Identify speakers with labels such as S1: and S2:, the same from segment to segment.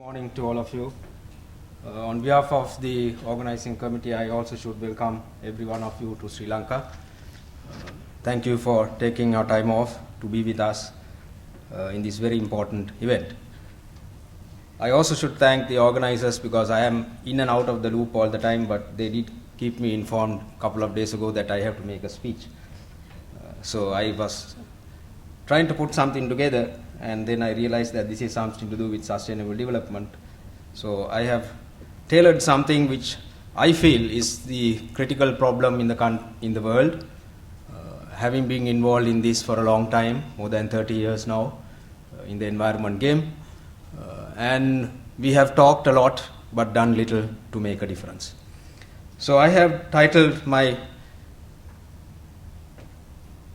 S1: Morning to all of you. On behalf of the organizing committee, I also should welcome every one of you to Sri Lanka. Thank you for taking your time off to be with us in this very important event. I also should thank the organizers because I am in and out of the loop all the time, but they did keep me informed a couple of days ago that I have to make a speech. So I was trying to put something together, and then I realized that this is something to do with sustainable development. So I have tailored something which I feel is the critical problem in the world. Having been involved in this for a long time, more than 30 years now, in the environment game, and we have talked a lot but done little to make a difference. So I have titled my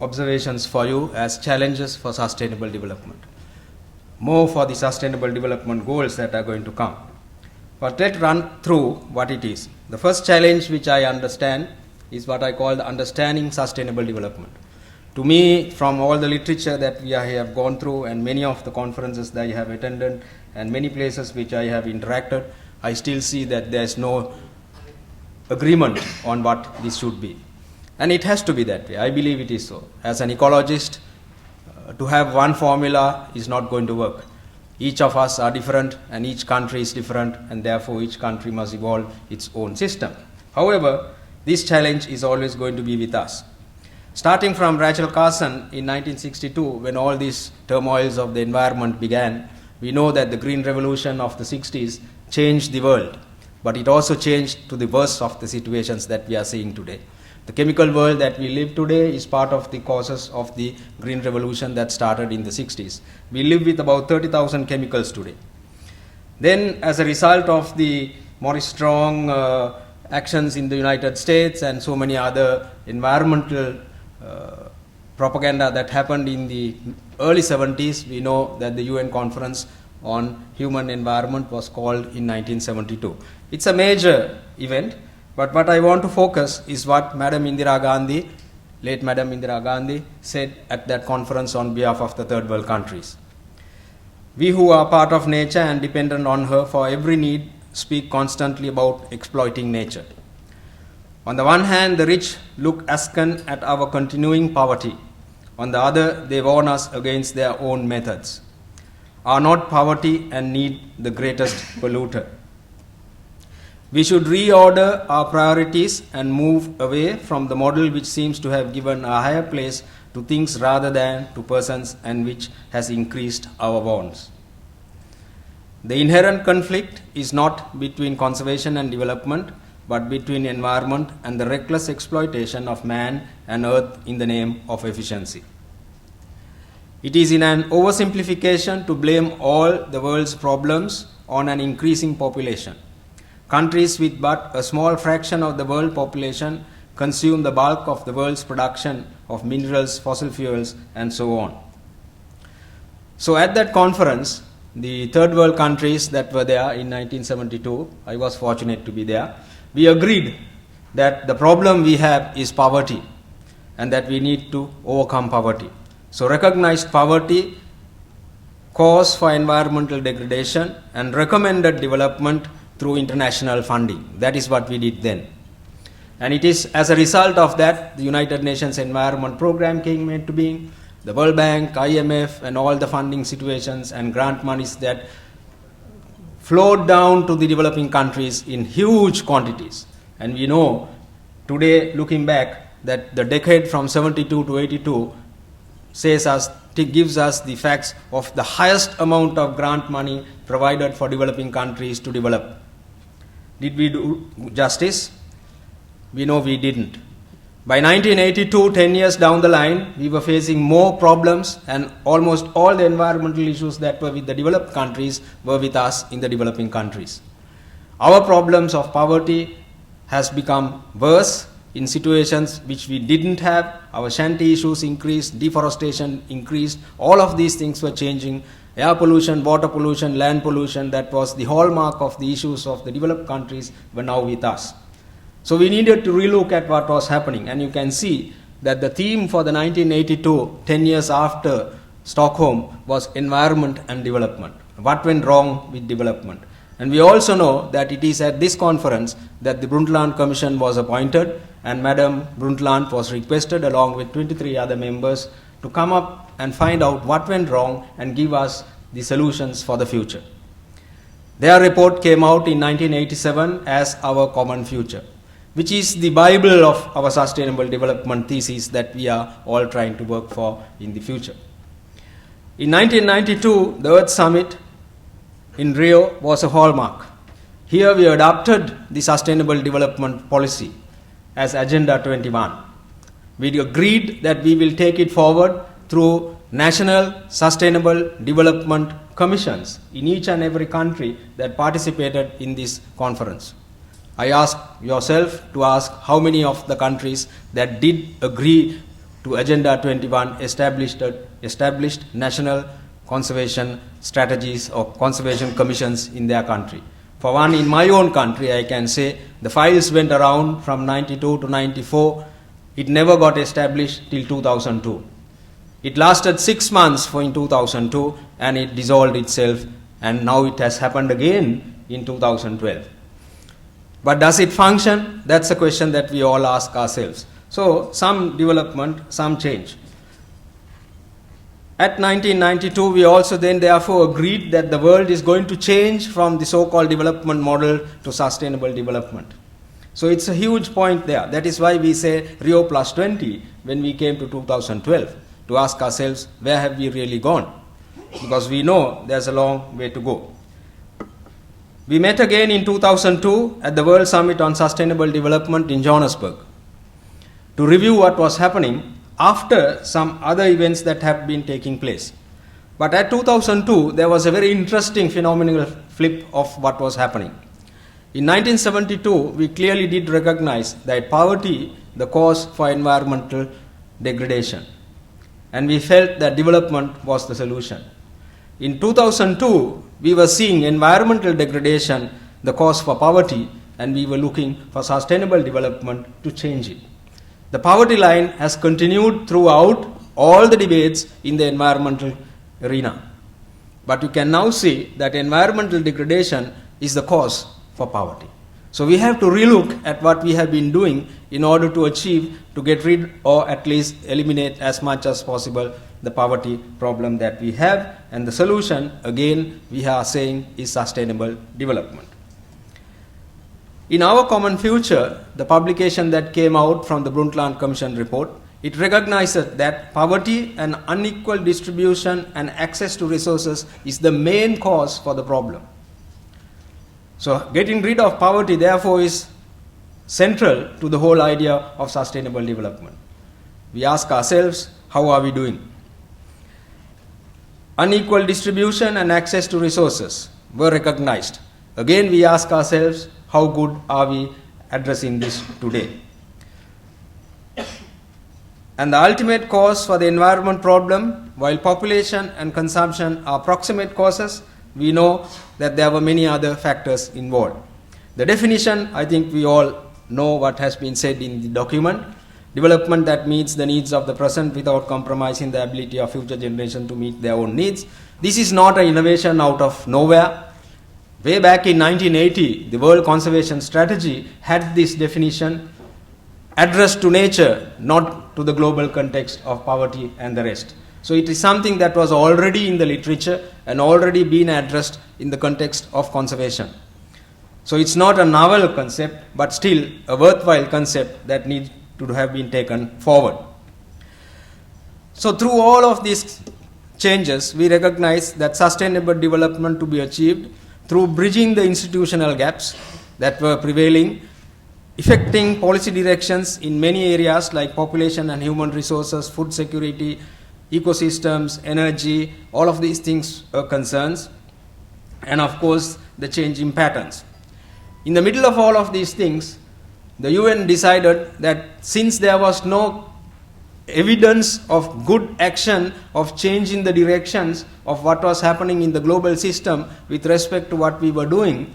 S1: observations for you as challenges for sustainable development. More for the sustainable development goals that are going to come. But let's run through what it is. The first challenge which I understand is what I call the understanding sustainable development. To me, from all the literature that we have gone through and many of the conferences that I have attended and many places which I have interacted, I still see that there is no agreement on what this should be. And it has to be that way. I believe it is so. As an ecologist, to have one formula is not going to work. Each of us are different and each country is different, and therefore each country must evolve its own system. However, this challenge is always going to be with us. Starting from Rachel Carson in 1962, when all these turmoils of the environment began, we know that the Green Revolution of the 60s changed the world, but it also changed to the worst of the situations that we are seeing today. The chemical world that we live today is part of the causes of the Green Revolution that started in the 60s. We live with about 30,000 chemicals today. Then, as a result of the Maurice Strong actions in the United States and so many other environmental propaganda that happened in the early 70s, we know that the UN Conference on Human Environment was called in 1972. It's a major event. But what I want to focus is what Madam Indira Gandhi, late Madam Indira Gandhi, said at that conference on behalf of the third world countries. We who are part of nature and dependent on her for every need speak constantly about exploiting nature. On the one hand, the rich look askance at our continuing poverty. On the other, they warn us against their own methods. Are not poverty and need the greatest polluter? We should reorder our priorities and move away from the model which seems to have given a higher place to things rather than to persons, and which has increased our wants. The inherent conflict is not between conservation and development, but between environment and the reckless exploitation of man and earth in the name of efficiency. It is in an oversimplification to blame all the world's problems on an increasing population. Countries with but a small fraction of the world population consume the bulk of the world's production of minerals, fossil fuels, and so on. So at that conference, the third world countries that were there in 1972, I was fortunate to be there, we agreed that the problem we have is poverty and that we need to overcome poverty. So recognized poverty, cause for environmental degradation, and recommended development through international funding. That is what we did then. And it is as a result of that, the United Nations Environment Program came into being, the World Bank, IMF, and all the funding situations and grant monies that flowed down to the developing countries in huge quantities. And we know today, looking back, that the decade from 72 to 82 gives us the facts of the highest amount of grant money provided for developing countries to develop. Did we do justice? We know we didn't. By 1982, 10 years down the line, we were facing more problems, and almost all the environmental issues that were with the developed countries were with us in the developing countries. Our problems of poverty has become worse in situations which we didn't have. Our shanty issues increased, deforestation increased, all of these things were changing. Air pollution, water pollution, land pollution, that was the hallmark of the issues of the developed countries, were now with us. So we needed to relook at what was happening, and you can see that the theme for the 1982, 10 years after Stockholm was environment and development. What went wrong with development? And we also know that it is at this conference that the Brundtland Commission was appointed, and Madam Brundtland was requested along with 23 other members to come up and find out what went wrong and give us the solutions for the future. Their report came out in 1987 as Our Common Future, which is the Bible of our sustainable development thesis that we are all trying to work for in the future. In 1992, the Earth Summit in Rio was a hallmark. Here we adopted the Sustainable Development Policy as Agenda 21. We agreed that we will take it forward through national sustainable development commissions in each and every country that participated in this conference. I ask yourself to ask how many of the countries that did agree to Agenda 21 established national conservation strategies or conservation commissions in their country. For one, in my own country, I can say the files went around from 92 to 94. It never got established till 2002. It lasted 6 months in 2002 and it dissolved itself, and now it has happened again in 2012. But does it function? That's a question that we all ask ourselves. So some development, some change. At 1992, we also then therefore agreed that the world is going to change from the so-called development model to sustainable development. So it's a huge point there. That is why we say Rio plus 20 when we came to 2012, to ask ourselves, where have we really gone? Because we know there's a long way to go. We met again in 2002 at the World Summit on Sustainable Development in Johannesburg to review what was happening after some other events that have been taking place. But at 2002, there was a very interesting phenomenal flip of what was happening. In 1972, we clearly did recognize that poverty the cause for environmental degradation, and we felt that development was the solution. In 2002, we were seeing environmental degradation the cause for poverty, and we were looking for sustainable development to change it. The poverty line has continued throughout all the debates in the environmental arena. But you can now see that environmental degradation is the cause for poverty. So we have to relook at what we have been doing in order to achieve, to get rid or at least eliminate as much as possible the poverty problem that we have. And the solution, again, we are saying is sustainable development. In Our Common Future, the publication that came out from the Brundtland Commission report, it recognizes that poverty and unequal distribution and access to resources is the main cause for the problem. So getting rid of poverty, therefore, is central to the whole idea of sustainable development. We ask ourselves, how are we doing? Unequal distribution and access to resources were recognized. Again, we ask ourselves, how good are we addressing this today? And the ultimate cause for the environment problem, while population and consumption are proximate causes, we know that there were many other factors involved. The definition, I think we all know what has been said in the document. Development that meets the needs of the present without compromising the ability of future generations to meet their own needs. This is not an innovation out of nowhere. Way back in 1980, the World Conservation Strategy had this definition addressed to nature, not to the global context of poverty and the rest. So it is something that was already in the literature and already been addressed in the context of conservation. So it's not a novel concept, but still a worthwhile concept that needs to have been taken forward. So through all of these changes, we recognize that sustainable development to be achieved through bridging the institutional gaps that were prevailing, effecting policy directions in many areas like population and human resources, food security, ecosystems, energy, all of these things are concerns, and of course the changing patterns. In the middle of all of these things, the UN decided that since there was no evidence of good action of changing the directions of what was happening in the global system with respect to what we were doing,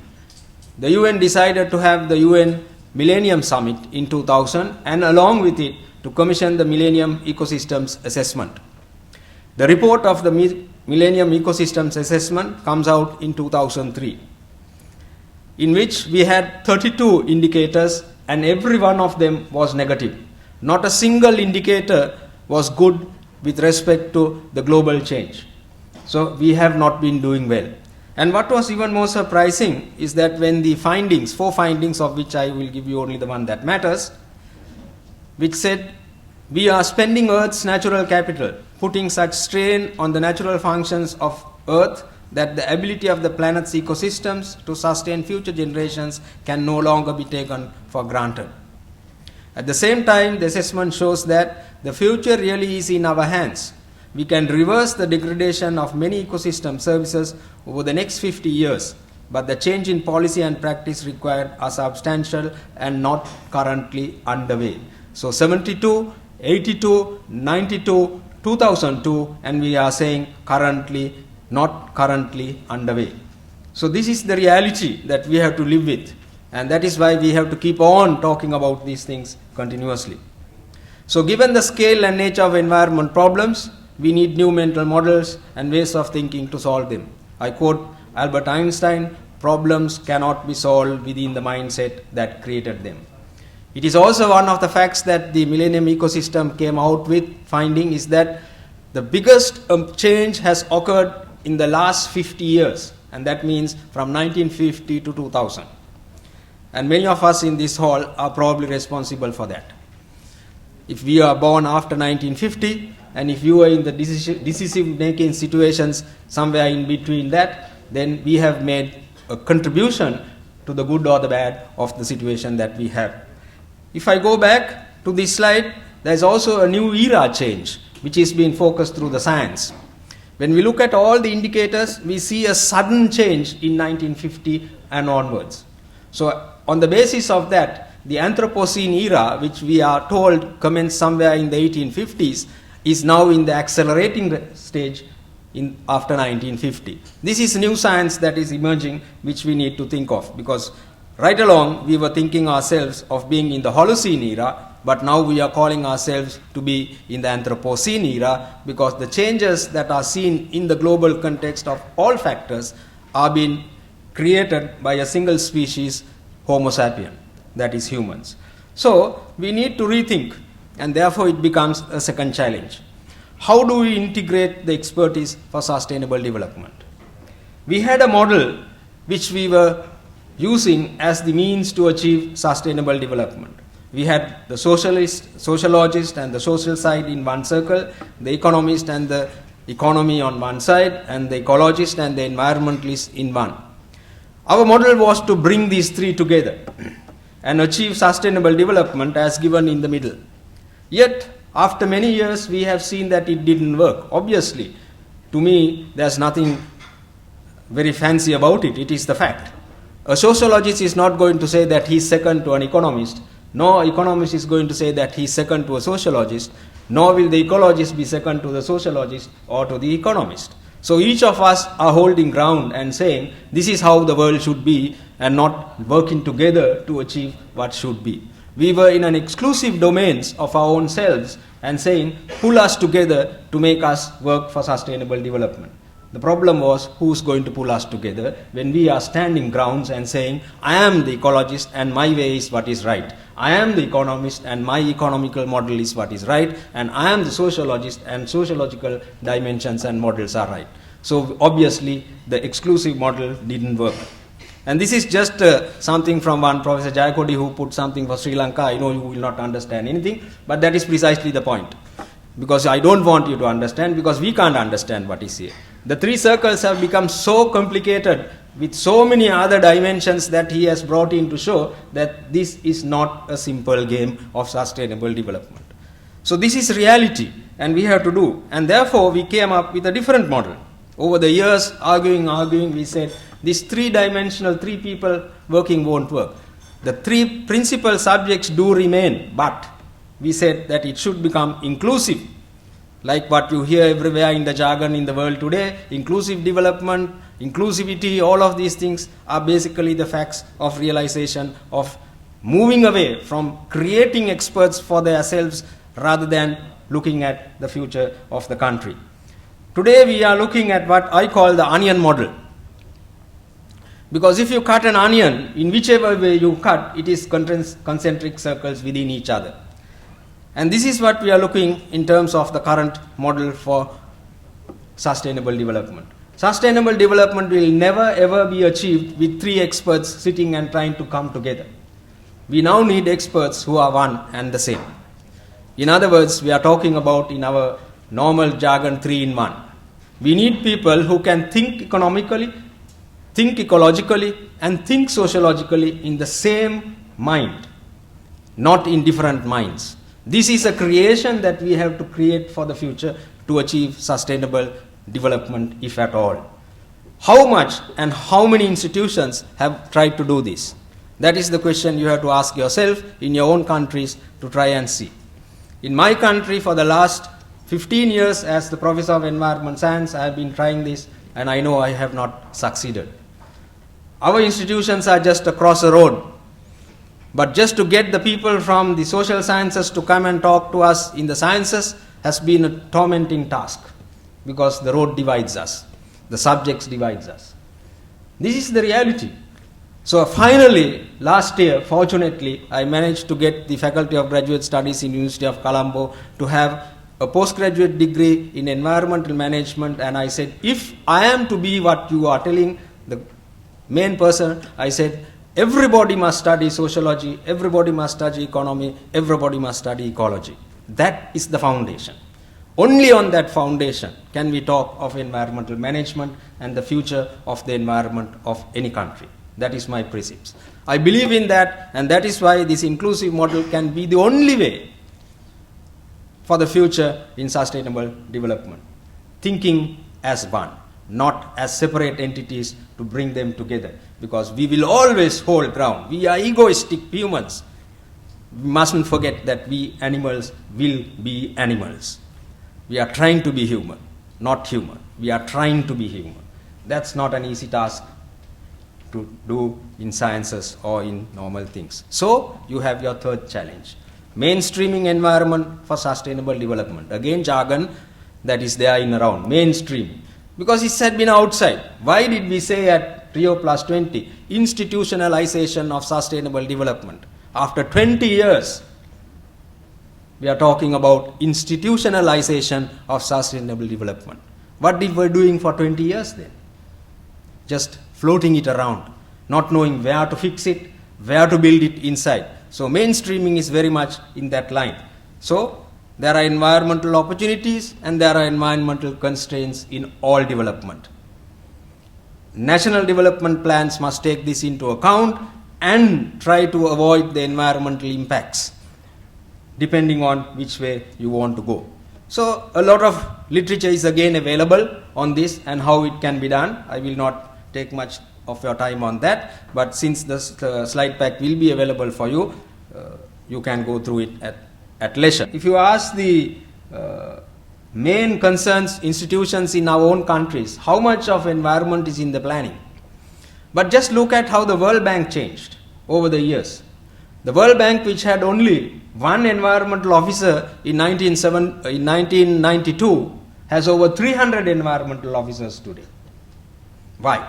S1: the UN decided to have the UN Millennium Summit in 2000, and along with it to commission the Millennium Ecosystems Assessment. The report of the Millennium Ecosystems Assessment comes out in 2003, in which we had 32 indicators and every one of them was negative. Not a single indicator was good with respect to the global change. So we have not been doing well. And what was even more surprising is that when the findings, 4 findings of which I will give you only the one that matters, which said we are spending Earth's natural capital, putting such strain on the natural functions of Earth that the ability of the planet's ecosystems to sustain future generations can no longer be taken for granted. At the same time, the assessment shows that the future really is in our hands. We can reverse the degradation of many ecosystem services over the next 50 years, but the change in policy and practice required are substantial and not currently underway. So 72, 82, 92, 2002, and we are saying currently, not currently underway. So this is the reality that we have to live with, and that is why we have to keep on talking about these things continuously. So given the scale and nature of environment problems, we need new mental models and ways of thinking to solve them. I quote Albert Einstein, problems cannot be solved within the mindset that created them. It is also one of the facts that the Millennium Ecosystem came out with finding is that the biggest change has occurred in the last 50 years, and that means from 1950 to 2000. And many of us in this hall are probably responsible for that. If we are born after 1950, and if you are in the decision-making situations somewhere in between that, then we have made a contribution to the good or the bad of the situation that we have. If I go back to this slide, there is also a new era change, which is being focused through the science. When we look at all the indicators, we see a sudden change in 1950 and onwards. So on the basis of that, the Anthropocene era, which we are told commenced somewhere in the 1850s, is now in the accelerating stage after 1950. This is new science that is emerging, which we need to think of, because right along we were thinking ourselves of being in the Holocene era, but now we are calling ourselves to be in the Anthropocene era, because the changes that are seen in the global context of all factors are being created by a single species, Homo sapien, that is humans. So we need to rethink, and therefore it becomes a second challenge. How do we integrate the expertise for sustainable development? We had a model which we were using as the means to achieve sustainable development. We had the sociologist and the social side in one circle, the economist and the economy on one side, and the ecologist and the environmentalist in one. Our model was to bring these three together and achieve sustainable development as given in the middle. Yet, after many years, we have seen that it didn't work. Obviously, to me, there's nothing very fancy about it. It is the fact. A sociologist is not going to say that he's second to an economist. No economist is going to say that he's second to a sociologist. Nor will the ecologist be second to the sociologist or to the economist. So each of us are holding ground and saying this is how the world should be, and not working together to achieve what should be. We were in an exclusive domains of our own selves and saying, pull us together to make us work for sustainable development. The problem was, who's going to pull us together when we are standing grounds and saying, I am the ecologist and my way is what is right. I am the economist and my economical model is what is right. And I am the sociologist and sociological dimensions and models are right. So obviously, the exclusive model didn't work. And this is just something from one Professor Jayakodi who put something for Sri Lanka. I know you will not understand anything, but that is precisely the point. Because I don't want you to understand, because we can't understand what is here. The three circles have become so complicated with so many other dimensions that he has brought in to show that this is not a simple game of sustainable development. So this is reality, and we have to do. And therefore, we came up with a different model. Over the years, arguing, we said, this three-dimensional, three people working won't work. The three principal subjects do remain, but we said that it should become inclusive. Like what you hear everywhere in the jargon in the world today, inclusive development, inclusivity, all of these things are basically the facts of realization of moving away from creating experts for themselves rather than looking at the future of the country. Today we are looking at what I call the onion model. Because if you cut an onion, in whichever way you cut, it is concentric circles within each other. And this is what we are looking in terms of the current model for sustainable development. Sustainable development will never ever be achieved with three experts sitting and trying to come together. We now need experts who are one and the same. In other words, we are talking about, in our normal jargon, 3 in 1. We need people who can think economically, think ecologically, and think sociologically in the same mind, not in different minds. This is a creation that we have to create for the future to achieve sustainable development, if at all. How much and how many institutions have tried to do this? That is the question you have to ask yourself in your own countries to try and see. In my country, for the last 15 years as the Professor of Environment Science, I have been trying this, and I know I have not succeeded. Our institutions are just across the road. But just to get the people from the social sciences to come and talk to us in the sciences has been a tormenting task, because the road divides us, the subjects divides us. This is the reality. So finally, last year, fortunately, I managed to get the Faculty of Graduate Studies in University of Colombo to have a postgraduate degree in environmental management, and I said, if I am to be what you are telling, the main person, I said, everybody must study sociology, everybody must study economy, everybody must study ecology. That is the foundation. Only on that foundation can we talk of environmental management and the future of the environment of any country. That is my precepts. I believe in that, and that is why this inclusive model can be the only way for the future in sustainable development. Thinking as one, not as separate entities, to bring them together, because we will always hold ground. We are egoistic humans. We mustn't forget that we animals will be animals. We are trying to be human, not human. We are trying to be human. That's not an easy task to do in sciences or in normal things. So you have your third challenge. Mainstreaming environment for sustainable development. Again, jargon that is there in around. Mainstreaming. Because it had been outside. Why did we say at Rio Plus 20, institutionalization of sustainable development? After 20 years, we are talking about institutionalization of sustainable development. What did we doing for 20 years then? Just floating it around, not knowing where to fix it, where to build it inside. So mainstreaming is very much in that line. So there are environmental opportunities and there are environmental constraints in all development. National development plans must take this into account and try to avoid the environmental impacts, depending on which way you want to go. So a lot of literature is again available on this and how it can be done. I will not take much of your time on that, but since the slide pack will be available for you, you can go through it at leisure. If you ask the main concerns institutions in our own countries, how much of environment is in the planning? But just look at how the World Bank changed over the years. The World Bank, which had only one environmental officer in 1992, has over 300 environmental officers today. Why?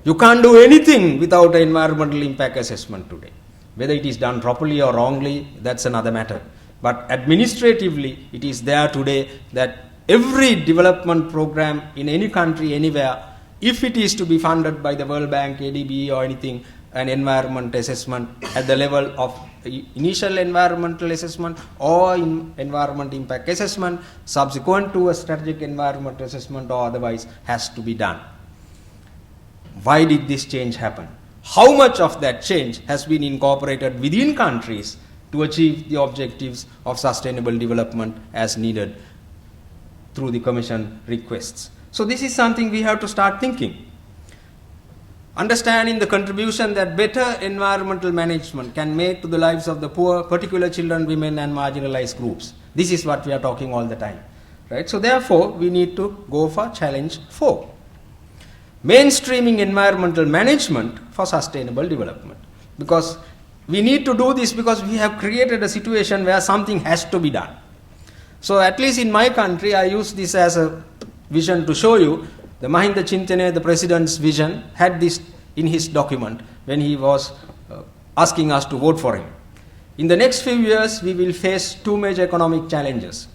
S1: You can't do anything without an environmental impact assessment today. Whether it is done properly or wrongly, that's another matter. But administratively, it is there today that every development program in any country, anywhere, if it is to be funded by the World Bank, ADB or anything, an environment assessment at the level of initial environmental assessment or environment impact assessment, subsequent to a strategic environment assessment or otherwise, has to be done. Why did this change happen? How much of that change has been incorporated within countries to achieve the objectives of sustainable development as needed through the Commission requests? So this is something we have to start thinking. Understanding the contribution that better environmental management can make to the lives of the poor, particular children, women and marginalized groups. This is what we are talking all the time. Right? So therefore, we need to go for challenge 4. Mainstreaming environmental management for sustainable development. Because we need to do this because we have created a situation where something has to be done. So at least in my country, I use this as a vision to show you the Mahinda Chintane, the president's vision, had this in his document when he was asking us to vote for him. In the next few years, we will face two major economic challenges.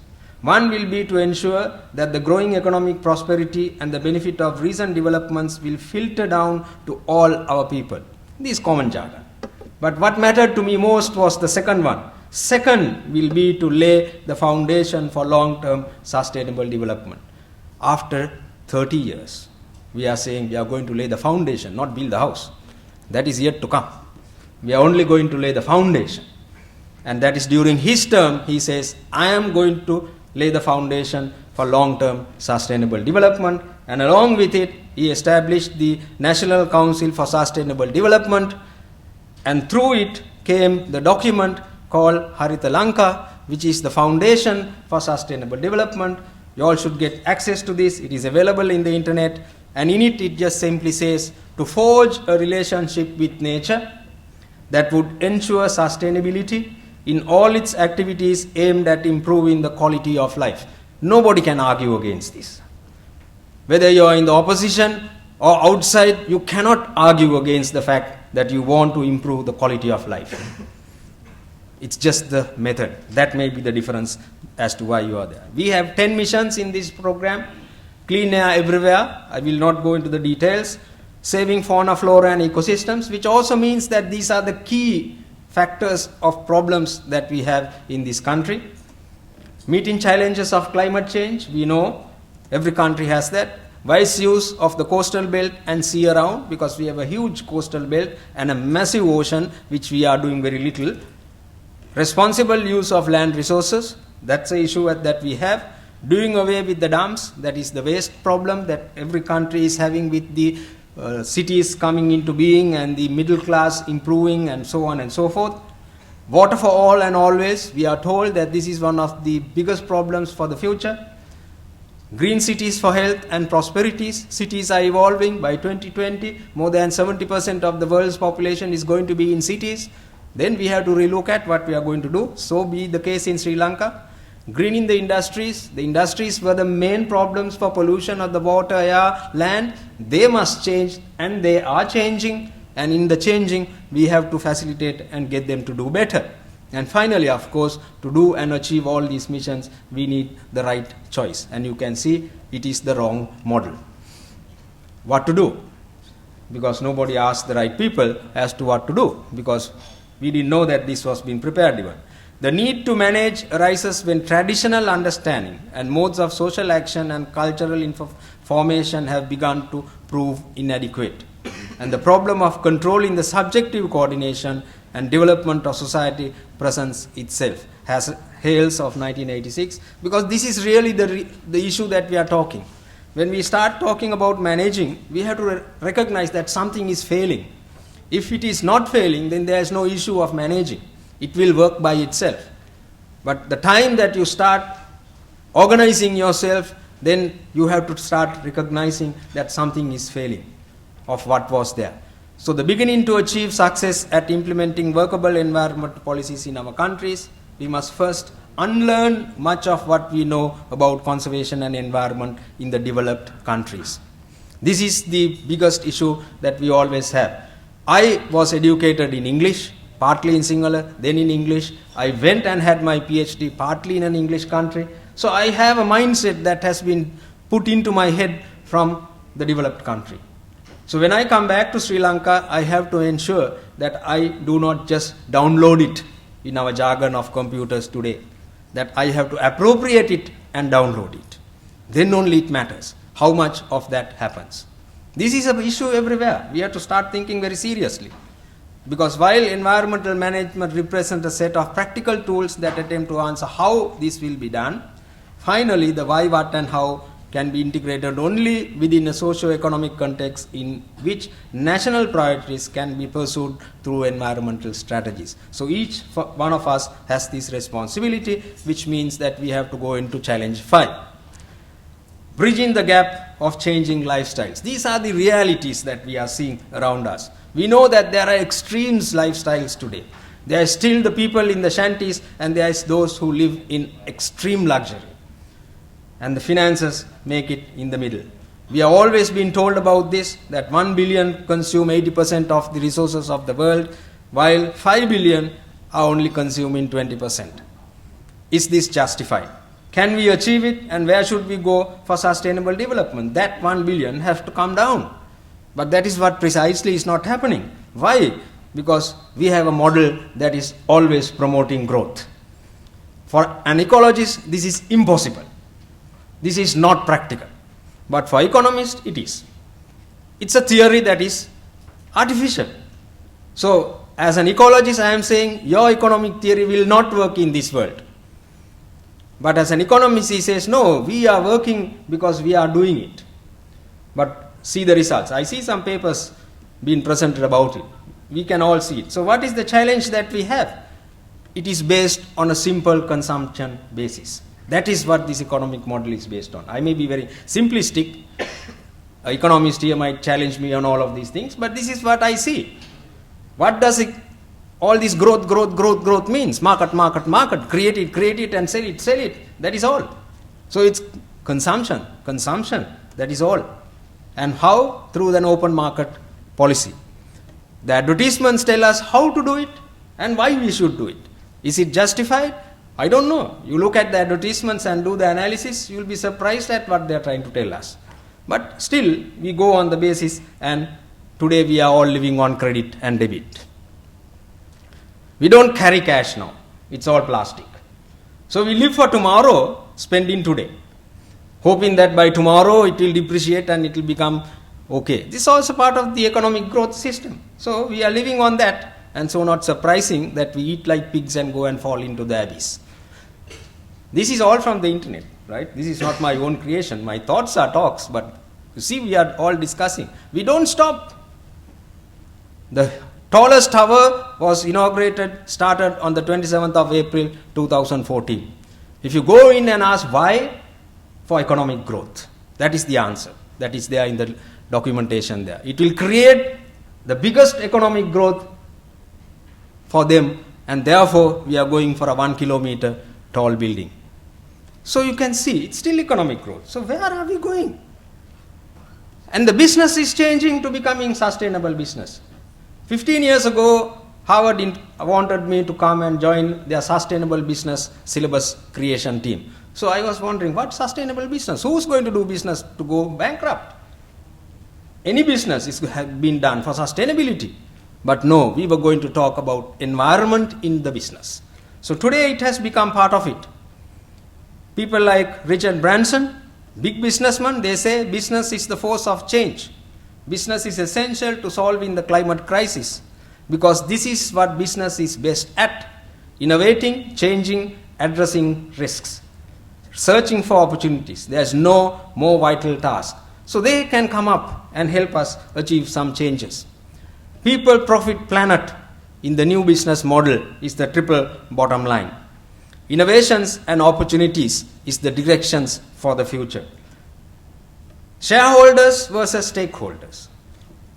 S1: One will be to ensure that the growing economic prosperity and the benefit of recent developments will filter down to all our people. This is common jargon. But what mattered to me most was the second one. Second will be to lay the foundation for long-term sustainable development. After 30 years, we are saying we are going to lay the foundation, not build the house. That is yet to come. We are only going to lay the foundation. And that is during his term, he says, I am going to lay the foundation for long-term sustainable development. And along with it, he established the National Council for Sustainable Development. And through it came the document called Harita Lanka, which is the foundation for sustainable development. You all should get access to this. It is available in the internet. And in it, it just simply says to forge a relationship with nature that would ensure sustainability in all its activities aimed at improving the quality of life. Nobody can argue against this. Whether you are in the opposition or outside, you cannot argue against the fact that you want to improve the quality of life. It's just the method. That may be the difference as to why you are there. We have 10 missions in this program. Clean air everywhere. I will not go into the details. Saving fauna, flora and ecosystems, which also means that these are the key factors of problems that we have in this country. Meeting challenges of climate change, we know every country has that. Wise use of the coastal belt and sea around, because we have a huge coastal belt and a massive ocean which we are doing very little. Responsible use of land resources, that's an issue that we have. Doing away with the dumps, that is the waste problem that every country is having with the cities coming into being and the middle class improving and so on and so forth. Water for all and always, we are told that this is one of the biggest problems for the future. Green cities for health and prosperities. Cities are evolving. By 2020, more than 70% of the world's population is going to be in cities. Then we have to relook at what we are going to do. So be the case in Sri Lanka. Greening the industries. The industries were the main problems for pollution of the water, air, land. They must change, and they are changing. And in the changing, we have to facilitate and get them to do better. And finally, of course, to do and achieve all these missions, we need the right choice. And you can see it is the wrong model. What to do? Because nobody asked the right people as to what to do, because we didn't know that this was being prepared even. The need to manage arises when traditional understanding and modes of social action and cultural formation have begun to prove inadequate. And the problem of controlling the subjective coordination and development of society presents itself. Has Hales of 1986, because this is really the issue that we are talking. When we start talking about managing, we have to recognize that something is failing. If it is not failing, then there is no issue of managing. It will work by itself. But the time that you start organizing yourself, then you have to start recognizing that something is failing of what was there. So the beginning to achieve success at implementing workable environment policies in our countries, we must first unlearn much of what we know about conservation and environment in the developed countries. This is the biggest issue that we always have. I was educated in English, partly in Sinhala, then in English. I went and had my PhD partly in an English country. So I have a mindset that has been put into my head from the developed country. So when I come back to Sri Lanka, I have to ensure that I do not just download it in our jargon of computers today, that I have to appropriate it and download it. Then only it matters how much of that happens. This is an issue everywhere. We have to start thinking very seriously. Because while environmental management represents a set of practical tools that attempt to answer how this will be done, finally the why, what and how can be integrated only within a socio-economic context in which national priorities can be pursued through environmental strategies. So each one of us has this responsibility, which means that we have to go into challenge 5. Bridging the gap of changing lifestyles. These are the realities that we are seeing around us. We know that there are extremes lifestyles today. There are still the people in the shanties, and there is those who live in extreme luxury. And the finances make it in the middle. We have always been told about this, that 1 billion consume 80% of the resources of the world, while 5 billion are only consuming 20%. Is this justified? Can we achieve it, and where should we go for sustainable development? That 1 billion has to come down. But that is what precisely is not happening. Why? Because we have a model that is always promoting growth. For an ecologist, this is impossible. This is not practical. But for economists, it is. It's a theory that is artificial. So, as an ecologist, I am saying your economic theory will not work in this world. But as an economist, he says, no, we are working because we are doing it. But see the results. I see some papers being presented about it. We can all see it. So what is the challenge that we have? It is based on a simple consumption basis. That is what this economic model is based on. I may be very simplistic. An economist here might challenge me on all of these things, but this is what I see. What does all this growth means? Market, create it and sell it. That is all. So it's consumption, that is all. And how? Through an open market policy. The advertisements tell us how to do it and why we should do it. Is it justified? I don't know. You look at the advertisements and do the analysis, you will be surprised at what they are trying to tell us. But still, we go on the basis, and today we are all living on credit and debit. We don't carry cash now. It's all plastic. So we live for tomorrow, spending today, hoping that by tomorrow it will depreciate and it will become okay. This is also part of the economic growth system. So we are living on that, and so not surprising that we eat like pigs and go and fall into the abyss. This is all from the internet, right? This is not my own creation. My thoughts are talks, but you see, we are all discussing. We don't stop. The tallest tower was started on the 27th of April 2014. If you go in and ask why, for economic growth. That is the answer. That is there in the documentation there. It will create the biggest economic growth for them, and therefore we are going for a 1 kilometer tall building. So you can see it's still economic growth. So where are we going? And the business is changing to becoming sustainable business. 15 years ago, Harvard wanted me to come and join their sustainable business syllabus creation team. So I was wondering, what sustainable business? Who's going to do business to go bankrupt? Any business is been done for sustainability. But no, we were going to talk about environment in the business. So today it has become part of it. People like Richard Branson, big businessman, they say business is the force of change. Business is essential to solving the climate crisis, because this is what business is best at: innovating, changing, addressing risks, searching for opportunities. There is no more vital task. So they can come up and help us achieve some changes. People, profit, planet in the new business model is the triple bottom line. Innovations and opportunities is the directions for the future. Shareholders versus stakeholders.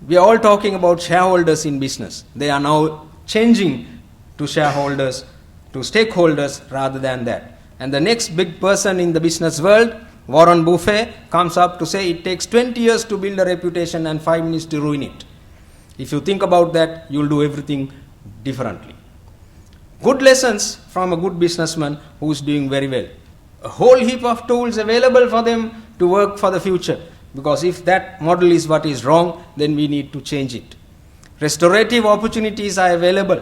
S1: We are all talking about shareholders in business. They are now changing to shareholders, to stakeholders rather than that. And the next big person in the business world, Warren Buffett, comes up to say it takes 20 years to build a reputation and 5 minutes to ruin it. If you think about that, you will do everything differently. Good lessons from a good businessman who is doing very well. A whole heap of tools available for them to work for the future. Because if that model is what is wrong, then we need to change it. Restorative opportunities are available.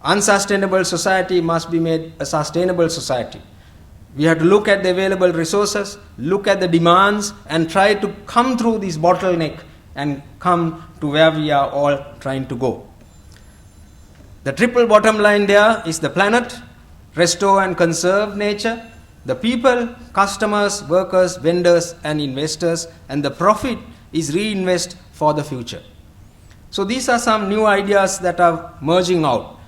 S1: Unsustainable society must be made a sustainable society. We have to look at the available resources, look at the demands, and try to come through this bottleneck and come to where we are all trying to go. The triple bottom line there is the planet, restore and conserve nature, the people, customers, workers, vendors, and investors, and the profit is reinvest for the future. So these are some new ideas that are merging out.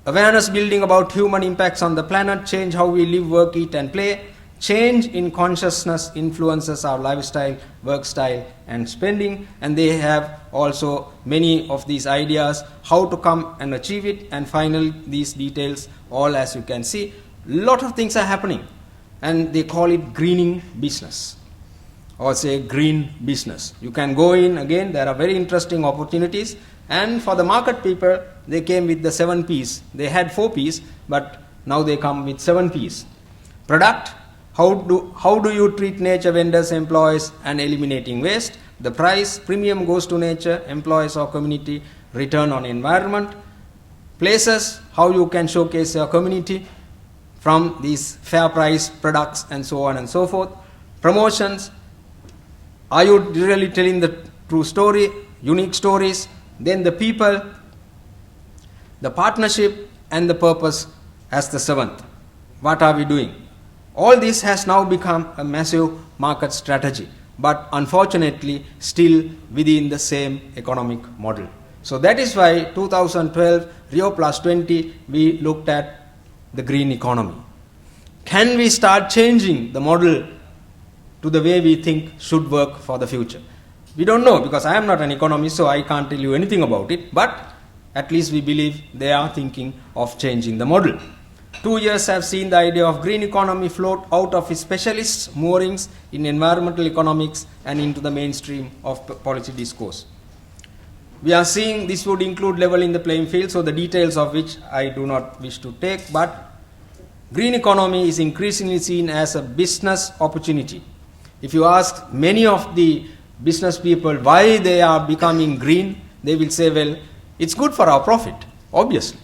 S1: Awareness building about human impacts on the planet, change how we live, work, eat, and play, change in consciousness influences our lifestyle, work style, and spending, and they have also many of these ideas how to come and achieve it. And finally, these details, all as you can see, lot of things are happening, and they call it greening business, or say green business. You can go in again, there are very interesting opportunities. And for the market people, they came with the 7 P's. They had 4 P's, but now they come with 7 P's. Product, how do you treat nature, vendors, employees, and eliminating waste. The price, premium goes to nature, employees or community, return on environment. Places, how you can showcase your community from these fair price products, and so on and so forth. Promotions, are you really telling the true story, unique stories? Then the people, the partnership, and the purpose as the 7th. What are we doing? All this has now become a massive market strategy, but unfortunately still within the same economic model. So that is why 2012 Rio Plus 20 we looked at the green economy. Can we start changing the model to the way we think should work for the future? We don't know, because I am not an economist, so I can't tell you anything about it, but at least we believe they are thinking of changing the model. 2 years have seen the idea of green economy float out of its specialist moorings in environmental economics and into the mainstream of policy discourse. We are seeing this would include leveling the playing field, so the details of which I do not wish to take, but green economy is increasingly seen as a business opportunity. If you ask many of the business people why they are becoming green, they will say, well, it's good for our profit, obviously.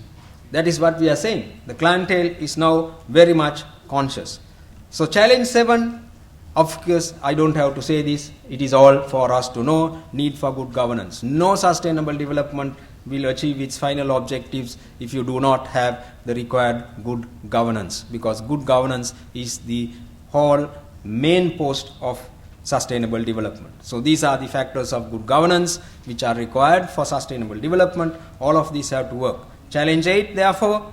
S1: That is what we are saying. The clientele is now very much conscious. So challenge 7, of course, I don't have to say this, it is all for us to know, need for good governance. No sustainable development will achieve its final objectives if you do not have the required good governance, because good governance is the whole main post of sustainable development. So these are the factors of good governance which are required for sustainable development. All of these have to work. Challenge 8, therefore,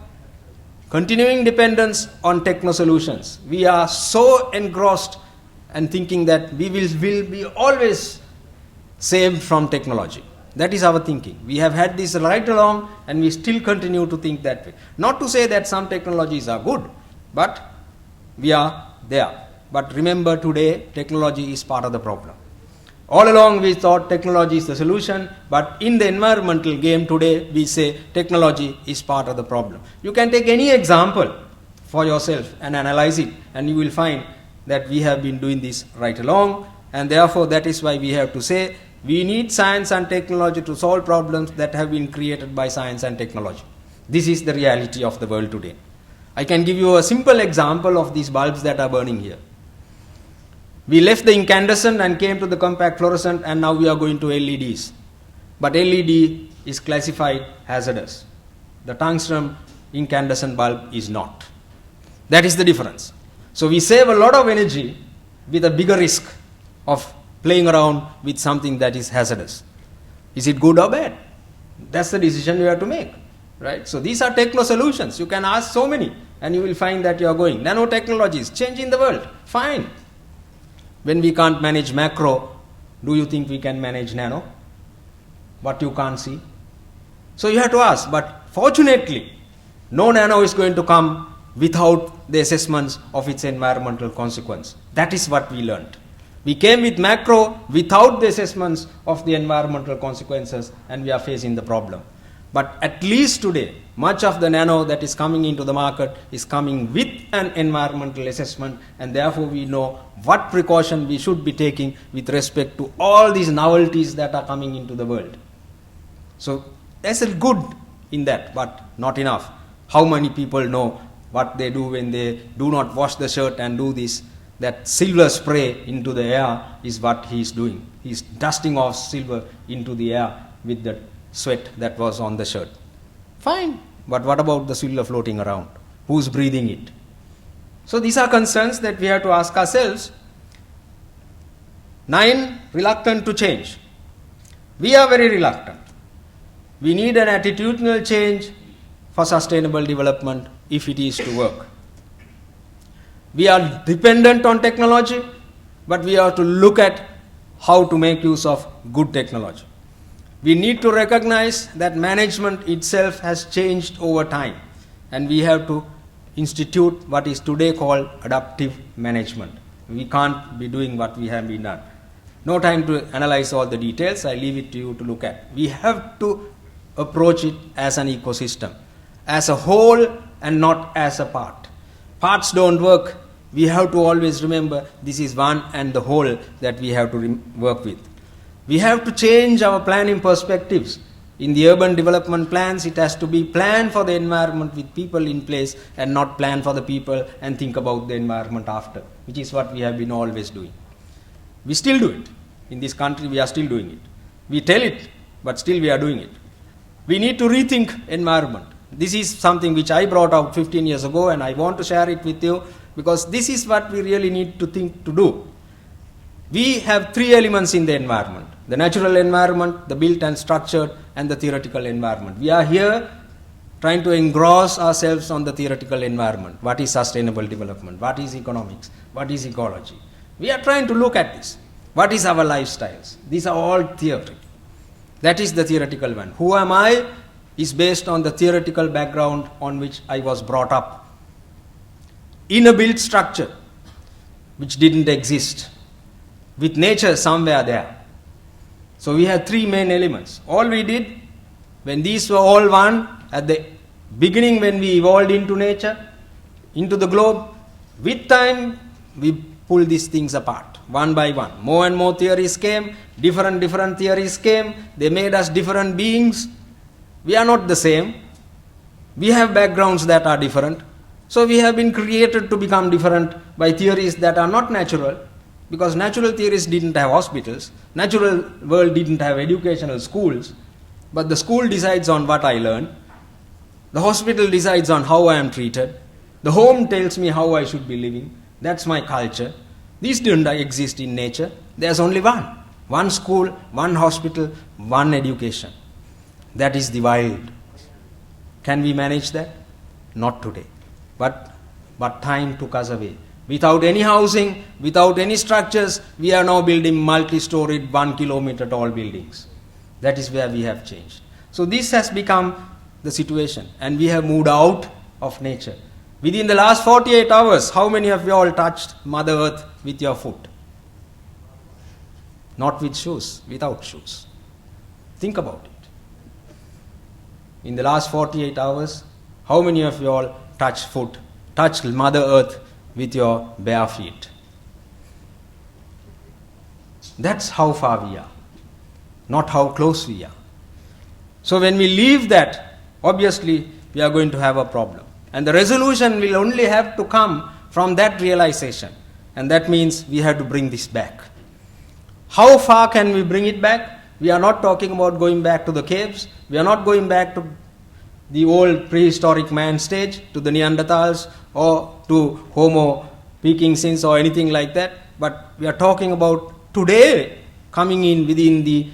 S1: continuing dependence on techno solutions. We are so engrossed and thinking that we will be always saved from technology. That is our thinking. We have had this right along, and we still continue to think that way. Not to say that some technologies are good, but we are there. But remember, today technology is part of the problem. All along we thought technology is the solution, but in the environmental game today we say technology is part of the problem. You can take any example for yourself and analyze it, and you will find that we have been doing this right along, and therefore that is why we have to say we need science and technology to solve problems that have been created by science and technology. This is the reality of the world today. I can give you a simple example of these bulbs that are burning here. We left the incandescent and came to the compact fluorescent, and now we are going to LEDs. But LED is classified hazardous. The tungsten incandescent bulb is not. That is the difference. So we save a lot of energy with a bigger risk of playing around with something that is hazardous. Is it good or bad? That's the decision you have to make, right? So these are techno solutions. You can ask so many, and you will find that you are going. Nanotechnology is changing the world. Fine. When we can't manage macro, do you think we can manage nano? What you can't see? So you have to ask, but fortunately, no nano is going to come without the assessments of its environmental consequence. That is what we learned. We came with macro without the assessments of the environmental consequences, and we are facing the problem. But at least today, much of the nano that is coming into the market is coming with an environmental assessment, and therefore we know what precaution we should be taking with respect to all these novelties that are coming into the world. So there's a good in that, but not enough. How many people know what they do when they do not wash the shirt and do this? That silver spray into the air is what he's doing. He's dusting off silver into the air with the sweat that was on the shirt. Fine, but what about the silver floating around? Who's breathing it? So these are concerns that we have to ask ourselves. 9, reluctant to change. We are very reluctant. We need an attitudinal change for sustainable development if it is to work. We are dependent on technology, but we have to look at how to make use of good technology. We need to recognize that management itself has changed over time, and we have to institute what is today called adaptive management. We can't be doing what we have been done. No time to analyze all the details. I leave it to you to look at. We have to approach it as an ecosystem, as a whole and not as a part. Parts don't work. We have to always remember this is one and the whole that we have to work with. We have to change our planning perspectives. In the urban development plans, it has to be planned for the environment with people in place and not plan for the people and think about the environment after, which is what we have been always doing. We still do it. In this country, we are still doing it. We tell it, but still we are doing it. We need to rethink environment. This is something which I brought out 15 years ago, and I want to share it with you because this is what we really need to think to do. We have three elements in the environment: the natural environment, the built and structured, and the theoretical environment. We are here trying to engross ourselves on the theoretical environment. What is sustainable development? What is economics? What is ecology? We are trying to look at this. What is our lifestyles? These are all theory. That is the theoretical one. Who am I is based on the theoretical background on which I was brought up. In a built structure which didn't exist, with nature somewhere there. So we have three main elements. All we did, when these were all one, at the beginning when we evolved into nature, into the globe, with time we pull these things apart, one by one. More and more theories came, different theories came, they made us different beings. We are not the same. We have backgrounds that are different. So we have been created to become different by theories that are not natural, because natural theories didn't have hospitals, natural world didn't have educational schools, but the school decides on what I learn, the hospital decides on how I am treated, the home tells me how I should be living, that's my culture. These didn't exist in nature. There's only one school, one hospital, one education. That is the wild. Can we manage that? Not today. But time took us away. Without any housing, without any structures, we are now building multi-storied 1 kilometer tall buildings. That is where we have changed. So this has become the situation, and we have moved out of nature. Within the last 48 hours, how many of you all touched Mother Earth with your foot? Not with shoes, without shoes. Think about it. In the last 48 hours, how many of you all touched Mother Earth with your bare feet? That's how far we are, not how close we are. So when we leave that, obviously we are going to have a problem. And the resolution will only have to come from that realization. And that means we have to bring this back. How far can we bring it back? We are not talking about going back to the caves. We are not going back to the old prehistoric man stage, to the Neanderthals or to Homo pekinensis or anything like that. But we are talking about today coming in within the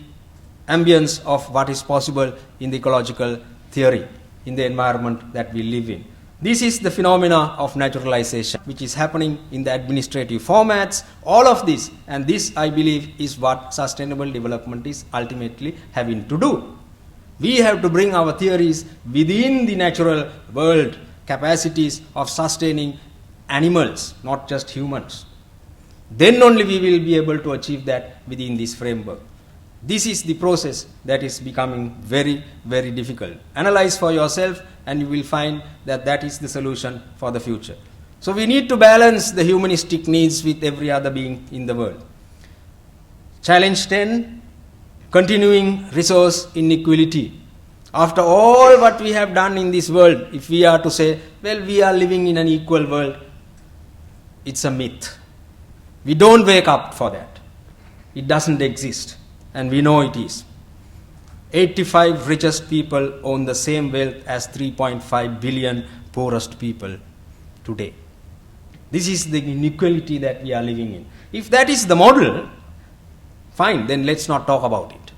S1: ambience of what is possible in the ecological theory, in the environment that we live in. This is the phenomena of naturalization, which is happening in the administrative formats, all of this. And this, I believe, is what sustainable development is ultimately having to do. We have to bring our theories within the natural world capacities of sustaining animals, not just humans. Then only we will be able to achieve that within this framework. This is the process that is becoming very, very difficult. Analyze for yourself and you will find that that is the solution for the future. So we need to balance the humanistic needs with every other being in the world. Challenge 10, continuing resource inequality. After all what we have done in this world, if we are to say, well, we are living in an equal world, it's a myth. We don't wake up for that. It doesn't exist. And we know it is. 85 richest people own the same wealth as 3.5 billion poorest people today. This is the inequality that we are living in. If that is the model, fine, then let's not talk about it.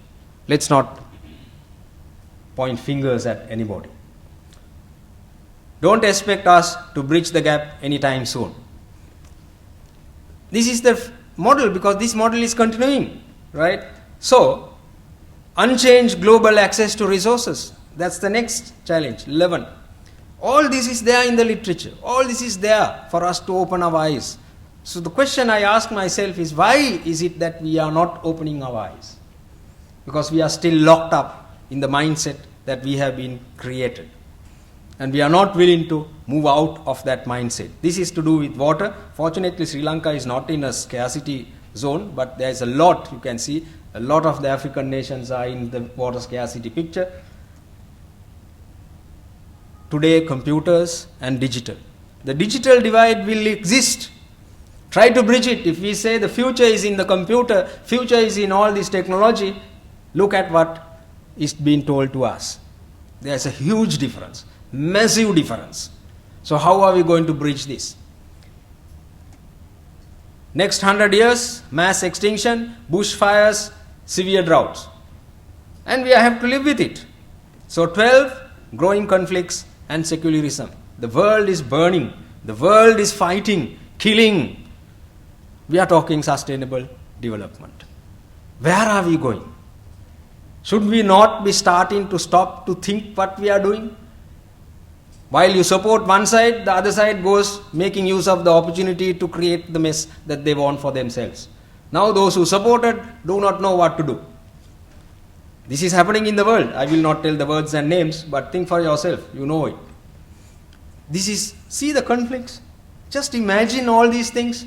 S1: Let's not point fingers at anybody. Don't expect us to bridge the gap anytime soon. This is the model, because this model is continuing, right? So, unchanged global access to resources. That's the next challenge, 11. All this is there in the literature. All this is there for us to open our eyes. So the question I ask myself is, why is it that we are not opening our eyes? Because we are still locked up in the mindset that we have been created. And we are not willing to move out of that mindset. This is to do with water. Fortunately, Sri Lanka is not in a scarcity zone, but there is a lot, you can see, a lot of the African nations are in the water scarcity picture. Today, computers and digital. The digital divide will exist. Try to bridge it. If we say the future is in the computer, future is in all this technology, look at what is being told to us. There is a huge difference, massive difference. So how are we going to bridge this? Next 100 years, mass extinction, bushfires, severe droughts. And we have to live with it. So 12, growing conflicts and secularism. The world is burning. The world is fighting, killing. We are talking sustainable development. Where are we going? Should we not be starting to stop to think what we are doing? While you support one side, the other side goes making use of the opportunity to create the mess that they want for themselves. Now those who supported do not know what to do. This is happening in the world. I will not tell the words and names, but think for yourself. You know it. This is, see the conflicts. Just imagine all these things.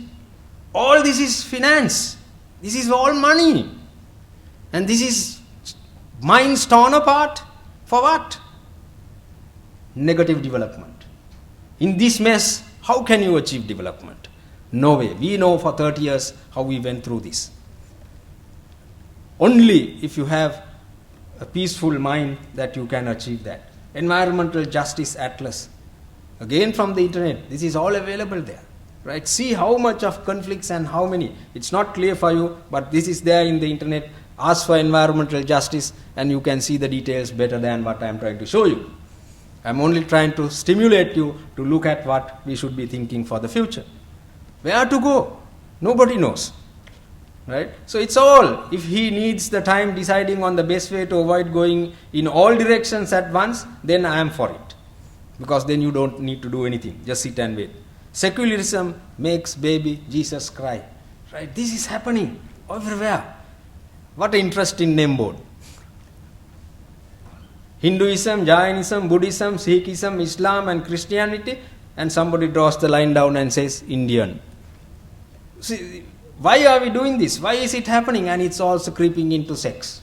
S1: All this is finance. This is all money. And this is minds torn apart. For what? Negative development. In this mess, how can you achieve development? No way. We know for 30 years how we went through this. Only if you have a peaceful mind that you can achieve that. Environmental Justice Atlas. Again from the internet. This is all available there. Right? See how much of conflicts and how many. It's not clear for you, but this is there in the internet. Ask for environmental justice and you can see the details better than what I am trying to show you. I am only trying to stimulate you to look at what we should be thinking for the future. Where to go? Nobody knows. Right? So it's all, if he needs the time deciding on the best way to avoid going in all directions at once, then I am for it. Because then you don't need to do anything. Just sit and wait. Secularism makes baby Jesus cry. Right? This is happening everywhere. What an interesting name board. Hinduism, Jainism, Buddhism, Sikhism, Islam and Christianity, and somebody draws the line down and says Indian. See, why are we doing this? Why is it happening? And it's also creeping into sex.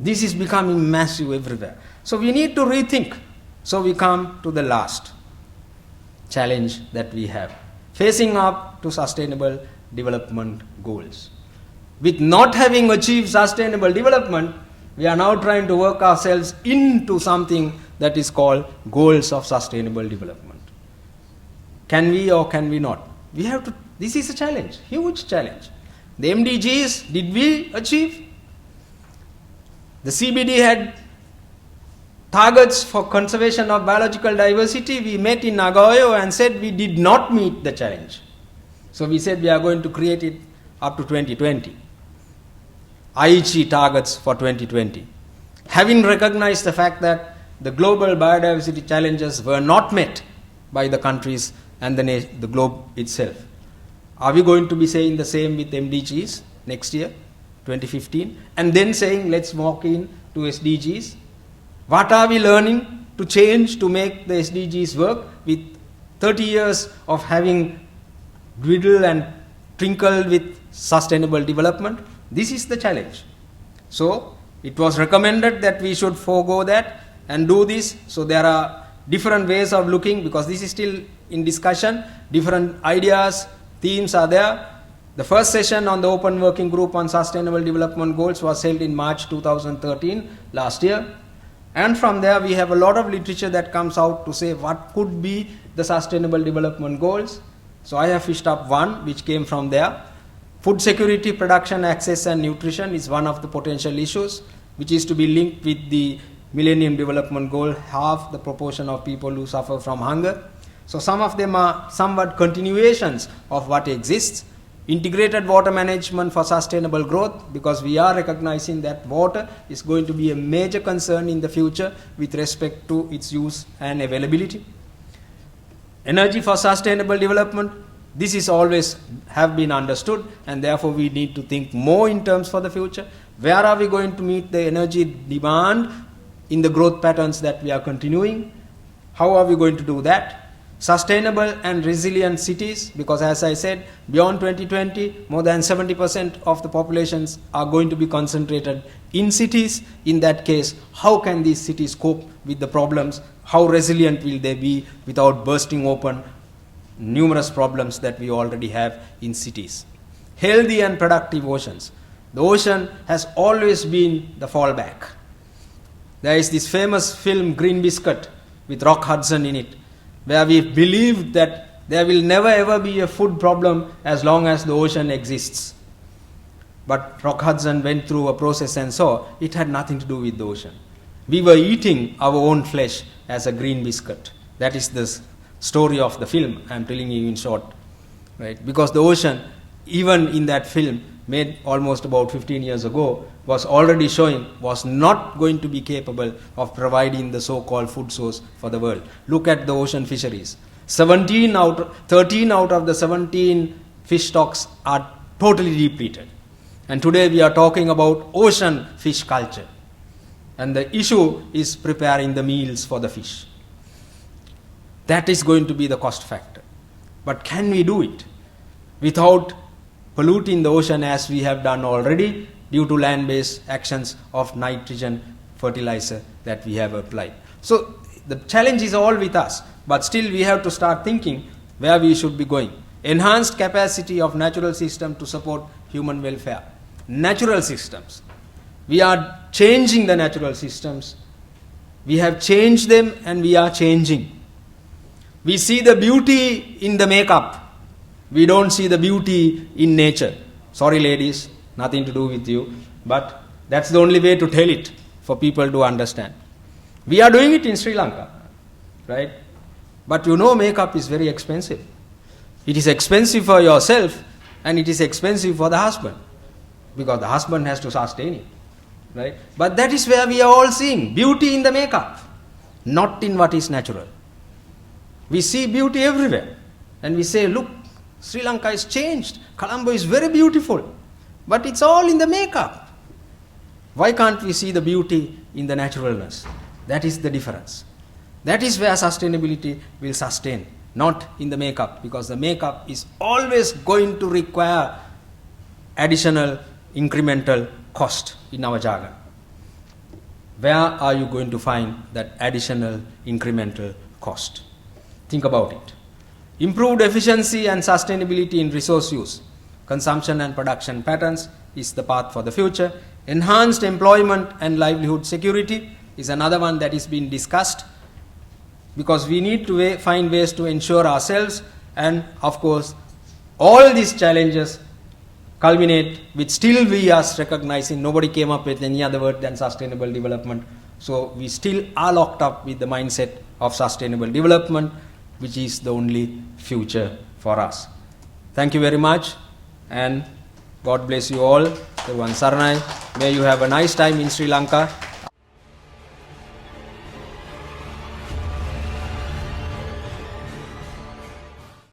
S1: This is becoming massive everywhere. So we need to rethink. So we come to the last challenge that we have. Facing up to sustainable development goals. With not having achieved sustainable development, we are now trying to work ourselves into something that is called goals of sustainable development. Can we or can we not? We have to. This is a challenge, huge challenge. The MDGs, did we achieve? The CBD had targets for conservation of biological diversity. We met in Nagoya and said we did not meet the challenge. So we said we are going to create it up to 2020. Aichi targets for 2020. Having recognized the fact that the global biodiversity challenges were not met by the countries and the globe itself. Are we going to be saying the same with MDGs next year, 2015, and then saying let's walk in to SDGs? What are we learning to change to make the SDGs work with 30 years of having dwindled and twinkled with sustainable development? This is the challenge. So, it was recommended that we should forego that and do this. So, there are different ways of looking, because this is still in discussion. Different ideas, themes are there. The first session on the Open Working Group on Sustainable Development Goals was held in March 2013, last year. And from there we have a lot of literature that comes out to say what could be the Sustainable Development Goals. So I have fished up one which came from there. Food security, production, access and nutrition is one of the potential issues, which is to be linked with the Millennium Development Goal, half the proportion of people who suffer from hunger. So some of them are somewhat continuations of what exists. Integrated water management for sustainable growth, because we are recognizing that water is going to be a major concern in the future with respect to its use and availability. Energy for sustainable development, this is always have been understood, and therefore we need to think more in terms for the future. Where are we going to meet the energy demand in the growth patterns that we are continuing? How are we going to do that? Sustainable and resilient cities, because as I said, beyond 2020, more than 70% of the populations are going to be concentrated in cities. In that case, how can these cities cope with the problems? How resilient will they be without bursting open numerous problems that we already have in cities? Healthy and productive oceans. The ocean has always been the fallback. There is this famous film, Green Biscuit, with Rock Hudson in it, where we believed that there will never ever be a food problem as long as the ocean exists. But Rock Hudson went through a process and saw it had nothing to do with the ocean. We were eating our own flesh as a green biscuit. That is the story of the film, I am telling you in short. Right? Because the ocean, even in that film, made almost about 15 years ago, was already showing was not going to be capable of providing the so-called food source for the world. Look at the ocean fisheries. 13 out of the 17 fish stocks are totally depleted. And today we are talking about ocean fish culture. And the issue is preparing the meals for the fish. That is going to be the cost factor. But can we do it without polluting the ocean as we have done already due to land-based actions of nitrogen fertilizer that we have applied? So the challenge is all with us, but still we have to start thinking where we should be going. Enhanced capacity of natural system to support human welfare. Natural systems. We are changing the natural systems. We have changed them and we are changing. We see the beauty in the makeup. We don't see the beauty in nature. Sorry ladies, nothing to do with you, but that's the only way to tell it for people to understand. We are doing it in Sri Lanka, right? But you know makeup is very expensive. It is expensive for yourself and it is expensive for the husband, because the husband has to sustain it, right? But that is where we are all seeing beauty in the makeup, not in what is natural. We see beauty everywhere and we say, look, Sri Lanka is changed. Colombo is very beautiful. But it's all in the makeup. Why can't we see the beauty in the naturalness? That is the difference. That is where sustainability will sustain, not in the makeup, because the makeup is always going to require additional incremental cost in our jargon. Where are you going to find that additional incremental cost? Think about it. Improved efficiency and sustainability in resource use, consumption and production patterns is the path for the future. Enhanced employment and livelihood security is another one that is being discussed, because we need to find ways to ensure ourselves, and of course all these challenges culminate with still we are recognizing nobody came up with any other word than sustainable development. So we still are locked up with the mindset of sustainable development, which is the only future for us. Thank you very much, and God bless you all. Everyone Saranai. May you have a nice time in Sri Lanka.